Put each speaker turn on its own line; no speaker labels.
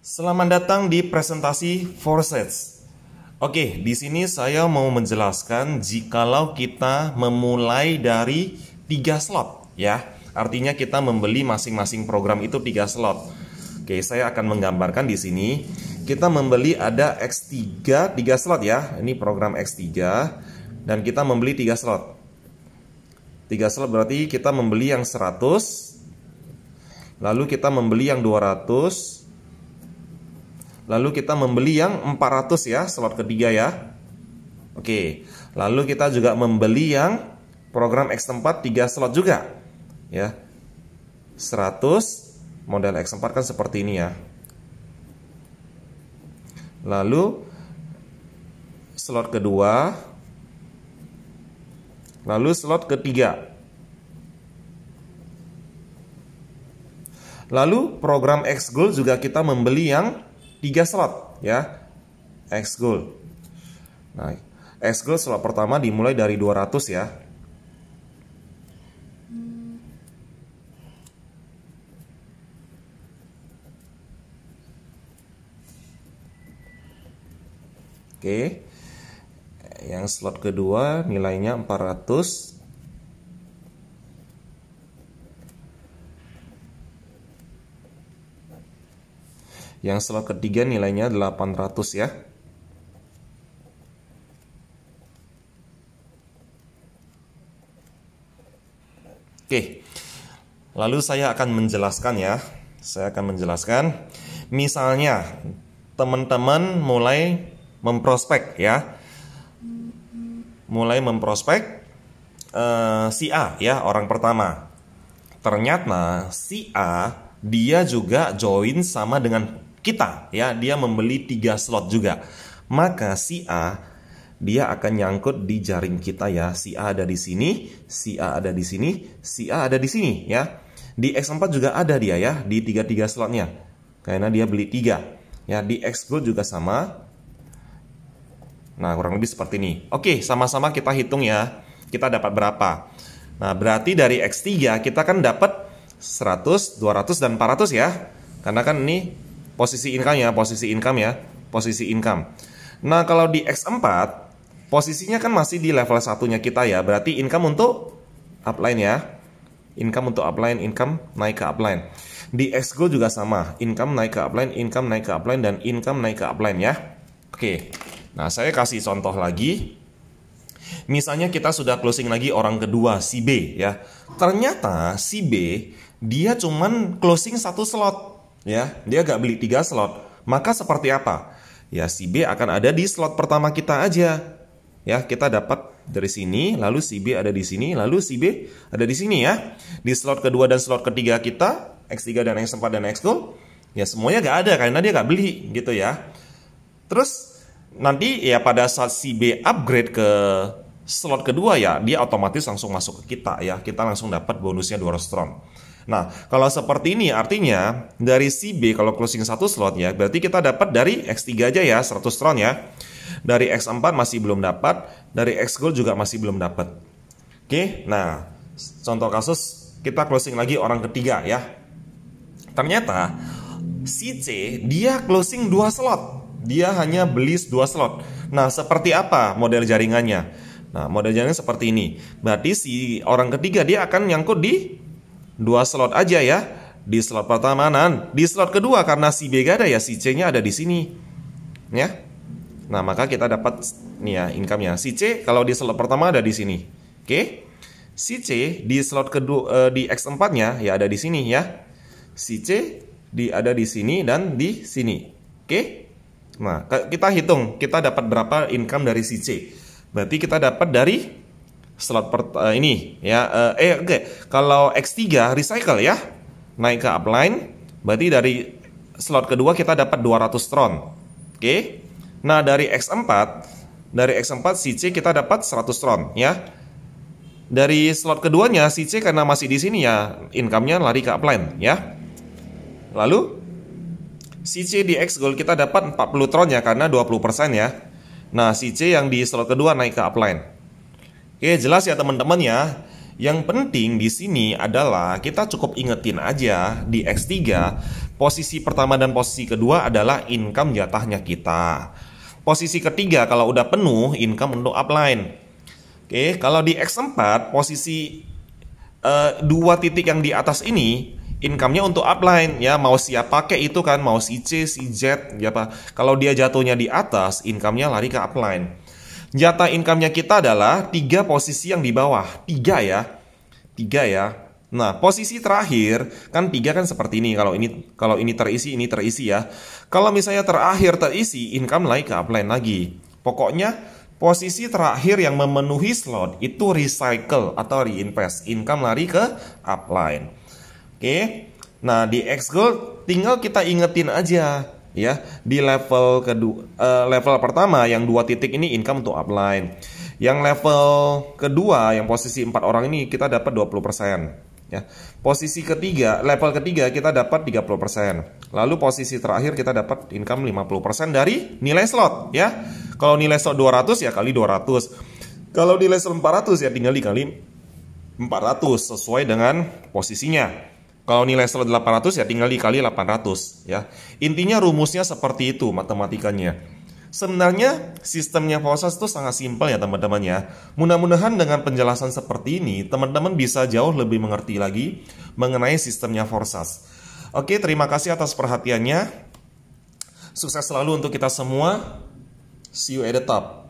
Selamat datang di presentasi Forsets. Oke, di sini saya mau menjelaskan jikalau kita memulai dari 3 slot ya. Artinya kita membeli masing-masing program itu 3 slot. Oke, saya akan menggambarkan di sini. Kita membeli ada X3 3 slot ya. Ini program X3 dan kita membeli 3 slot. 3 slot berarti kita membeli yang 100. Lalu kita membeli yang 200. Lalu kita membeli yang 400 ya, slot ketiga ya. Oke, lalu kita juga membeli yang program X4 3 slot juga ya. 100, model X4 kan seperti ini ya. Lalu slot kedua. Lalu slot ketiga. Lalu program X Gold juga kita membeli yang 3 slot ya, X Gold. Nah, X Gold slot pertama dimulai dari 200 ya. Oke. Yang slot kedua nilainya 400. Yang slot ketiga nilainya 800 ya. Oke. Lalu saya akan menjelaskan ya. Saya akan menjelaskan. Misalnya teman-teman mulai memprospek ya. Mulai memprospek si A ya, orang pertama. Ternyata si A dia juga join sama dengan kita ya, dia membeli 3 slot juga. Maka si A dia akan nyangkut di jaring kita ya. Si A ada di sini, si A ada di sini, si A ada di sini ya. Di X4 juga ada dia ya, di 3 slotnya. Karena dia beli 3. Ya, di X Gold juga sama. Nah, kurang lebih seperti ini. Oke, sama-sama kita hitung ya. Kita dapat berapa? Nah, berarti dari X3 kita kan dapat 100, 200 dan 400 ya. Karena kan ini posisi income ya, posisi income. Nah, kalau di X4 posisinya kan masih di level satunya kita ya. Berarti income untuk upline ya. Income untuk upline, income naik ke upline. Di X Gold juga sama, income naik ke upline, income naik ke upline, dan income naik ke upline ya. Oke. Nah, saya kasih contoh lagi. Misalnya kita sudah closing lagi orang kedua, si B ya. Ternyata si B dia cuman closing 1 slot ya. Dia gak beli 3 slot. Maka seperti apa? Ya, si B akan ada di slot pertama kita aja. Ya, kita dapat dari sini, lalu si B ada di sini, lalu si B ada di sini ya. Di slot kedua dan slot ketiga kita, X3 dan X4 dan X Gold, ya semuanya gak ada karena dia gak beli gitu ya. Terus nanti ya pada saat si B upgrade ke slot kedua ya, dia otomatis langsung masuk ke kita ya. Kita langsung dapat bonusnya 200 tron. Nah, kalau seperti ini artinya dari si B kalau closing 1 slot ya, berarti kita dapat dari X3 aja ya, 100 tron ya. Dari X4 masih belum dapat, dari X Gold juga masih belum dapat. Oke, nah contoh kasus kita closing lagi orang ketiga ya. Ternyata si C dia closing 2 slot. Dia hanya beli 2 slot. Nah, seperti apa model jaringannya? Nah, model jaringan seperti ini. Berarti si orang ketiga dia akan nyangkut di 2 slot aja ya. Di slot pertama, di slot kedua karena si B gak ada ya, si C-nya ada di sini. Ya. Nah, maka kita dapat nih ya income-nya. Si C kalau di slot pertama ada di sini. Oke. Si C di slot kedua di X4-nya ya ada di sini ya. Si C ada di sini dan di sini. Oke. Nah, kita hitung kita dapat berapa income dari si C. Berarti kita dapat dari slot ini ya. Oke. Kalau X3 recycle ya, naik ke upline, berarti dari slot kedua kita dapat 200 tron. Oke. Nah, dari X4 si C kita dapat 100 tron ya. Dari slot keduanya si C karena masih di sini ya, income-nya lari ke upline ya. Lalu si C di X Gold kita dapat 40 tron ya, karena 20% ya. Nah, si C yang di slot kedua naik ke upline. Oke, jelas ya teman-teman ya. Yang penting di sini adalah kita cukup ingetin aja di X3 Posisi pertama dan posisi kedua adalah income jatahnya kita. Posisi ketiga kalau udah penuh, income untuk upline. Oke, kalau di X4 posisi 2 titik yang di atas ini income-nya untuk upline ya, mau siap pakai itu kan, mau si C, si Z ya Pak. Kalau dia jatuhnya di atas, income-nya lari ke upline. Jatah income-nya kita adalah 3 posisi yang di bawah. 3 ya. 3 ya. Nah, posisi terakhir kan 3 kan seperti ini. Kalau ini terisi ya. Kalau misalnya terakhir terisi, income lari ke upline lagi. Pokoknya posisi terakhir yang memenuhi slot itu recycle atau reinvest. Income lari ke upline. Oke. Nah, di Xgold tinggal kita ingetin aja ya. Di level kedua, level pertama yang 2 titik ini income untuk upline. Yang level kedua yang posisi 4 orang ini kita dapat 20%. Ya. Posisi ketiga, level ketiga kita dapat 30%. Lalu posisi terakhir kita dapat income 50% dari nilai slot ya. Kalau nilai slot 200 ya kali 200. Kalau nilai slot 400 ya tinggal dikali 400 sesuai dengan posisinya. Kalau nilai slot 800 ya tinggal dikali 800 ya. Intinya rumusnya seperti itu matematikanya. Sebenarnya sistemnya Forecast itu sangat simpel ya teman-teman ya. Mudah-mudahan dengan penjelasan seperti ini teman-teman bisa jauh lebih mengerti lagi mengenai sistemnya Forecast. Oke, terima kasih atas perhatiannya. Sukses selalu untuk kita semua. See you at the top.